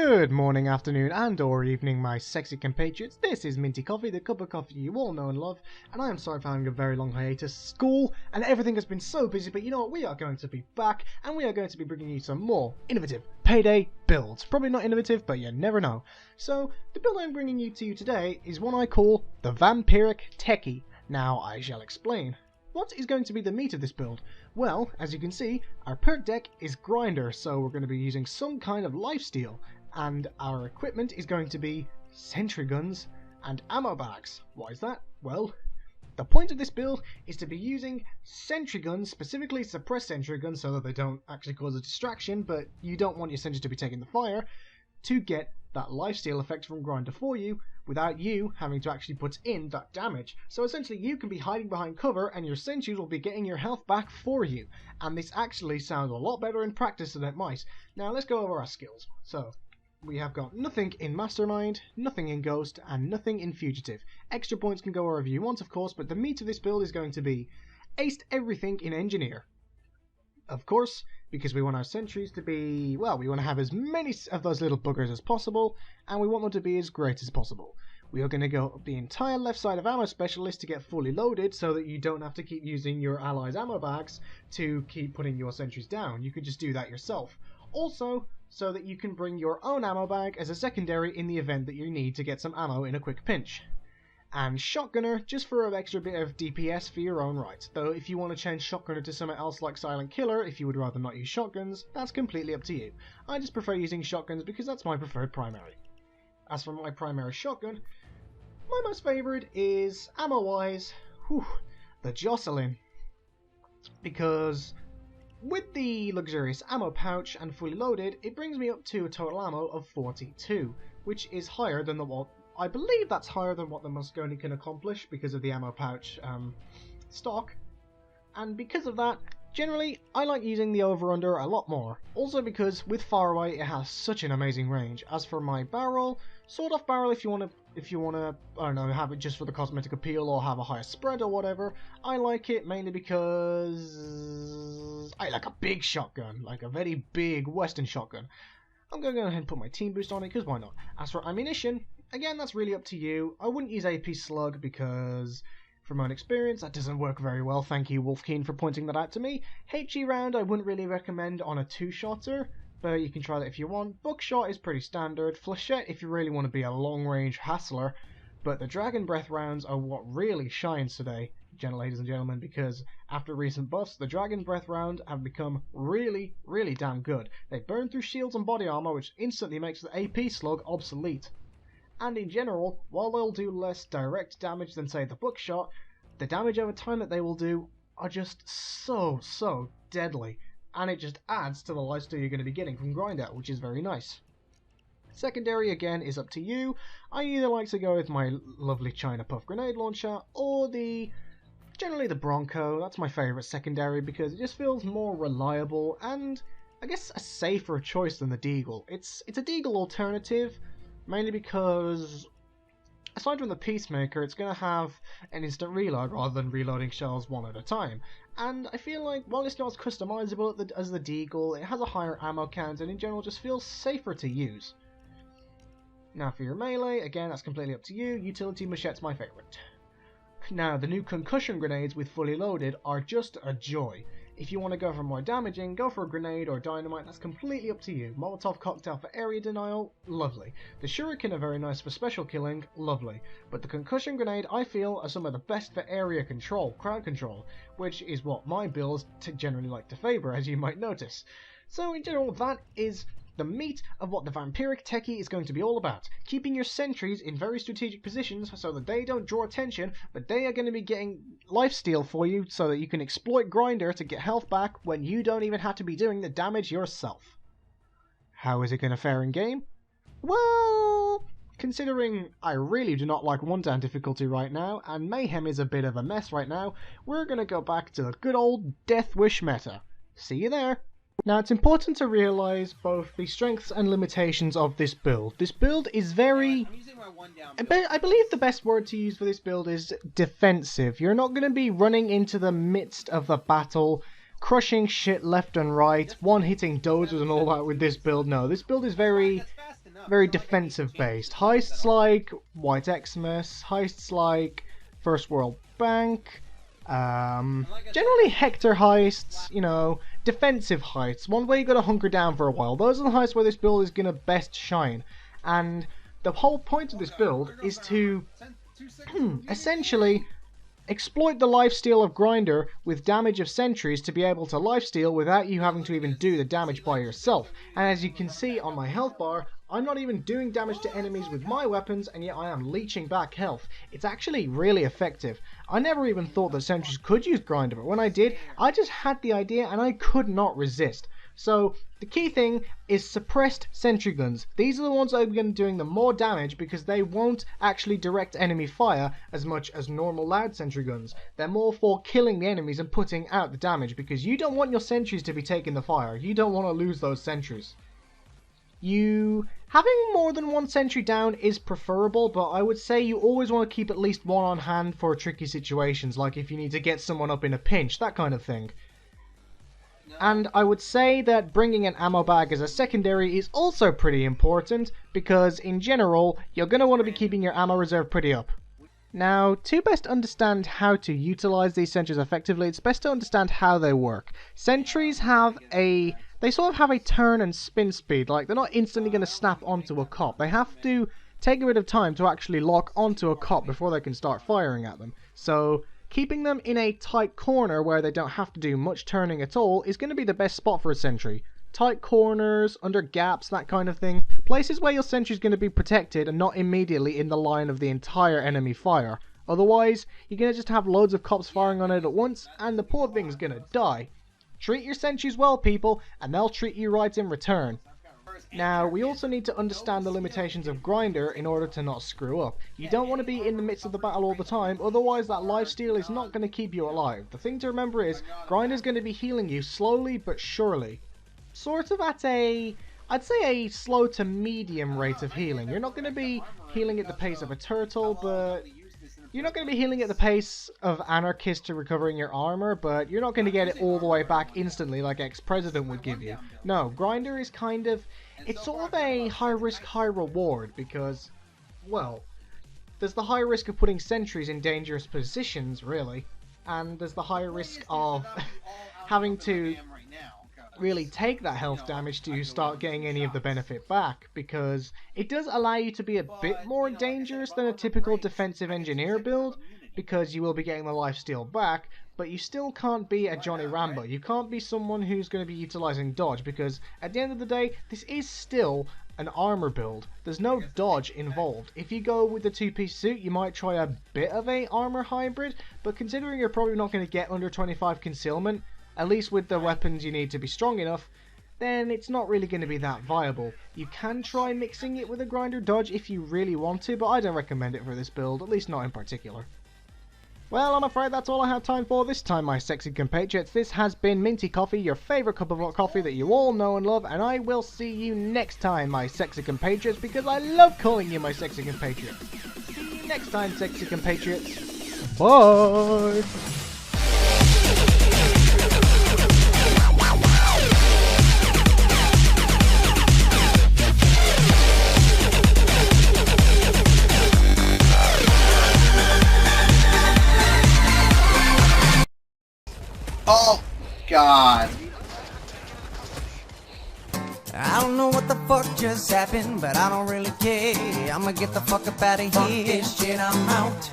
Good morning, afternoon and or evening, my sexy compatriots. This is Minty Coffee, the cup of coffee you all know and love, and I am sorry for having a very long hiatus. School and everything has been so busy, but you know what, we are going to be back, and we are going to be bringing you some more innovative payday builds. Probably not innovative, but you never know. So, the build I'm bringing you today is one I call the Vampiric Techie. Now, I shall explain. What is going to be the meat of this build? Well, as you can see, our perk deck is grinder, so we're going to be using some kind of lifesteal, and our equipment is going to be sentry guns and ammo bags. Why is that? Well, the point of this build is to be using sentry guns, specifically suppressed sentry guns, so that they don't actually cause a distraction, but you don't want your sentry to be taking the fire, to get that lifesteal effect from grinder for you, without you having to actually put in that damage. So essentially you can be hiding behind cover and your sentries will be getting your health back for you. And this actually sounds a lot better in practice than it might. Now let's go over our skills. So we have got nothing in Mastermind, nothing in Ghost, and nothing in Fugitive. Extra points can go wherever you want, of course, but the meat of this build is going to be aced everything in Engineer. Of course, because we want our sentries to be, well, we want to have as many of those little buggers as possible, and we want them to be as great as possible. We are going to go up the entire left side of Ammo Specialist to get fully loaded, so that you don't have to keep using your allies' ammo bags to keep putting your sentries down. You could just do that yourself. Also, so that you can bring your own ammo bag as a secondary in the event that you need to get some ammo in a quick pinch. And Shotgunner, just for an extra bit of DPS for your own right. Though if you want to change Shotgunner to something else like Silent Killer, if you would rather not use shotguns, that's completely up to you. I just prefer using shotguns because that's my preferred primary. As for my primary shotgun, my most favourite is, ammo-wise, the Jocelyn. Because with the luxurious ammo pouch and fully loaded, it brings me up to a total ammo of 42, which is higher than I believe that's higher than what the Mosconi can accomplish because of the ammo pouch stock. And because of that, generally, I like using the over-under a lot more. Also because with far away, it has such an amazing range. As for my barrel, sawed-off barrel if you want to, I don't know, have it just for the cosmetic appeal or have a higher spread or whatever. I like it mainly because I like a big shotgun, like a very big Western shotgun. I'm going to go ahead and put my team boost on it, because why not? As for ammunition, again, that's really up to you. I wouldn't use AP Slug because, from my own experience, that doesn't work very well. Thank you, Wolfkeen, for pointing that out to me. HE round, I wouldn't really recommend on a two-shotter, but you can try that if you want. Buckshot is pretty standard. Flechette if you really want to be a long-range hassler. But the Dragon Breath rounds are what really shines today, ladies and gentlemen, because after recent buffs, the Dragon Breath round have become really, really damn good. They burn through shields and body armor, which instantly makes the AP Slug obsolete. And in general, while they'll do less direct damage than, say, the Buckshot, the damage over time that they will do are just so deadly. And it just adds to the lifesteal you're going to be getting from grind out, which is very nice. Secondary, again, is up to you. I either like to go with my lovely China Puff Grenade Launcher, or generally the Bronco. That's my favourite secondary, because it just feels more reliable, and I guess a safer choice than the Deagle. It's a Deagle alternative, mainly because, aside from the Peacemaker, it's going to have an instant reload rather than reloading shells one at a time. And I feel like, while it's not as customizable as the Deagle, it has a higher ammo count and in general just feels safer to use. Now for your melee, again, that's completely up to you. Utility Machette's my favourite. Now, the new concussion grenades with fully loaded are just a joy. If you want to go for more damaging, go for a grenade or dynamite, that's completely up to you. Molotov cocktail for area denial, lovely. The shuriken are very nice for special killing, lovely. But the concussion grenade, I feel, are some of the best for area control, crowd control, which is what my builds generally like to favour, as you might notice. So in general, that is the meat of what the Vampiric Techie is going to be all about. Keeping your sentries in very strategic positions so that they don't draw attention, but they are going to be getting lifesteal for you so that you can exploit Grinder to get health back when you don't even have to be doing the damage yourself. How is it going to fare in game? Well, considering I really do not like 1-down difficulty right now, and Mayhem is a bit of a mess right now, we're going to go back to the good old Death Wish meta. See you there! Now, it's important to realise both the strengths and limitations of this build. This build is very... I believe the best word to use for this build is defensive. You're not going to be running into the midst of the battle, crushing shit left and right, one-hitting dozers and all that with this build. No, this build is very very defensive based. Heists like White Xmas, heists like First World Bank, generally Hector heists, you know, defensive heists, one where you gotta hunker down for a while. Those are the heists where this build is gonna best shine. And the whole point of this build is to essentially exploit the lifesteal of Grinder with damage of sentries to be able to lifesteal without you having to even do the damage by yourself. And as you can see on my health bar, I'm not even doing damage to enemies with my weapons, and yet I am leeching back health. It's actually really effective. I never even thought that sentries could use Grinder, but when I did, I just had the idea and I could not resist. So the key thing is suppressed sentry guns. These are the ones that are going to be doing the more damage because they won't actually direct enemy fire as much as normal loud sentry guns. They're more for killing the enemies and putting out the damage because you don't want your sentries to be taking the fire. You don't want to lose those sentries. Having more than one sentry down is preferable, but I would say you always want to keep at least one on hand for tricky situations, like if you need to get someone up in a pinch, that kind of thing. And I would say that bringing an ammo bag as a secondary is also pretty important, because in general, you're going to want to be keeping your ammo reserve pretty up. Now, to best understand how to utilize these sentries effectively, it's best to understand how they work. Sentries they sort of have a turn and spin speed, like they're not instantly going to snap onto a cop. They have to take a bit of time to actually lock onto a cop before they can start firing at them. So keeping them in a tight corner where they don't have to do much turning at all is going to be the best spot for a sentry. Tight corners, under gaps, that kind of thing. Places where your sentry is going to be protected and not immediately in the line of the entire enemy fire. Otherwise, you're going to just have loads of cops firing on it at once and the poor thing's going to die. Treat your sentries well, people, and they'll treat you right in return. Now, we also need to understand the limitations of Grinder in order to not screw up. You don't want to be in the midst of the battle all the time, otherwise that lifesteal is not going to keep you alive. The thing to remember is, Grinder's going to be healing you slowly but surely. Sort of at I'd say a slow to medium rate of healing. You're not going to be healing at the pace of a turtle, but you're not going to be healing at the pace of Anarchist to recovering your armor, but you're not going to get it all the way back instantly like Ex-President would give you. No, Grinder is kind of, it's sort of a high risk, high reward because, well, there's the high risk of putting sentries in dangerous positions, really, and there's the high risk of having to really take that health damage to start getting any of the benefit back, because it does allow you to be a bit more dangerous than a typical defensive engineer build, because you will be getting the lifesteal back, but you still can't be a Johnny Rambo. You can't be someone who's going to be utilizing dodge, because at the end of the day, this is still an armor build. There's no dodge involved. If you go with the two-piece suit, you might try a bit of a armor hybrid, but considering you're probably not going to get under 25 concealment, at least with the weapons you need to be strong enough, then it's not really going to be that viable. You can try mixing it with a Grinder dodge if you really want to, but I don't recommend it for this build, at least not in particular. Well, I'm afraid that's all I have time for this time, my sexy compatriots. This has been Minty Coffee, your favourite cup of hot coffee that you all know and love, and I will see you next time, my sexy compatriots, because I love calling you my sexy compatriots. See you next time, sexy compatriots. Bye! Oh, God. I don't know what the fuck just happened, but I don't really care. I'ma get the fuck up out of here. Fuck this shit, I'm out.